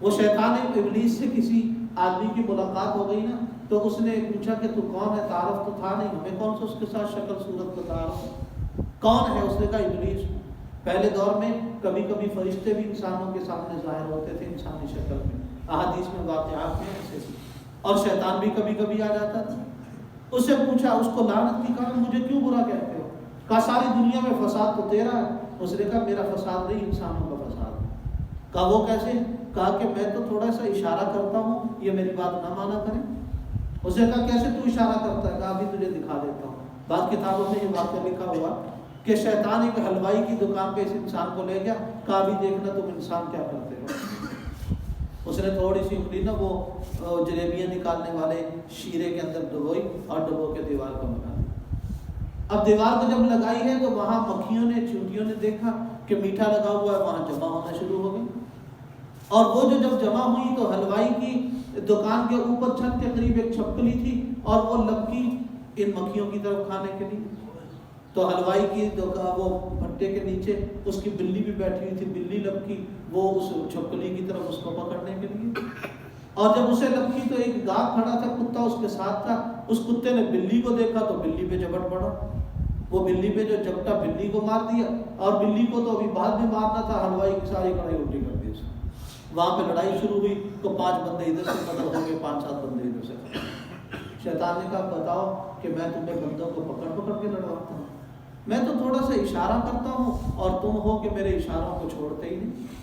وہ شیطان ابلیس سے کسی آدمی کی ملاقات ہو گئی نا، تو اس نے پوچھا کہ تو کون ہے، تعارف تو تھا نہیں، ہمیں کون سا اس کے ساتھ شکل صورت کا تعارف، کون ہے؟ اس نے کہا ابلیس۔ پہلے دور میں کبھی کبھی فرشتے بھی انسانوں کے سامنے ظاہر ہوتے تھے انسانی شکل میں، احادیث میں واقعات میں ایسے، اور شیطان بھی کبھی کبھی آ جاتا تھا۔ اس سے پوچھا، اس کو لعنت کی، کہا مجھے کیوں برا کہتے ہو؟ کہا ساری دنیا میں فساد تو تیرا ہے۔ اس نے کہا میرا فساد نہیں، انسانوں کا فساد ہے۔ کہا وہ کیسے؟ کہا کہ میں تو تھوڑا سا اشارہ کرتا ہوں، یہ میری بات نہ مانا کریں۔ اس نے کہا کیسے تو اشارہ کرتا ہے؟ کہا ابھی تجھے دکھا دیتا ہوں۔ بعض کتابوں میں یہ واقعہ لکھا ہوا کہ شیطان ایک حلوائی کی دکان پہ اس انسان کو لے گیا، کہا ابھی دیکھنا تم انسان کیا کرتے ہو۔ اس نے تھوڑی سی انگلی نا وہ جلیبیاں نکالنے والے شیرے کے اندر ڈبوئی اور ڈبو کے دیوار کو لگا دی۔ اب دیوار کو جب لگائی ہے تو وہاں مکھیوں نے، چیونٹیوں نے دیکھا کہ میٹھا لگا ہوا ہے، وہاں جمع ہونا شروع ہو گئی، اور وہ جو جب جمع ہوئی تو حلوائی کی دکان کے اوپر چھت کے قریب ایک چھپکلی تھی اور وہ لپکی ان مکھیوں کی طرف کھانے کے لیے۔ تو حلوائی کی وہ بھٹے کے نیچے اس کی بلی بھی بیٹھی ہوئی تھی، بلی لپکی وہ اس چھپکلی کی طرف اس کو پکڑنے کے لیے، اور جب اسے لپکی تو ایک گاہ کھڑا تھا، کتا اس کے ساتھ تھا، اس کتے نے بلی کو دیکھا تو بلی پہ جھپٹ پڑا، وہ بلی پہ جو جھپٹا بلی کو مار دیا، اور بلی کو تو ابھی بعد میں مارنا تھا، حلوائی کی ساری کڑھائی الٹی کر دی اس نے۔ وہاں پہ لڑائی شروع ہوئی تو 5 بندے ادھر سے قتل ہو گئے، 5-7 بندے ادھر سے۔ شیطان نے کہا بتاؤ کہ میں تمہیں بندوں کو پکڑ پکڑ کے لڑواتا ہوں، میں تو تھوڑا سا اشارہ کرتا ہوں اور تم ہو کہ میرے اشاروں کو چھوڑتے ہی نہیں۔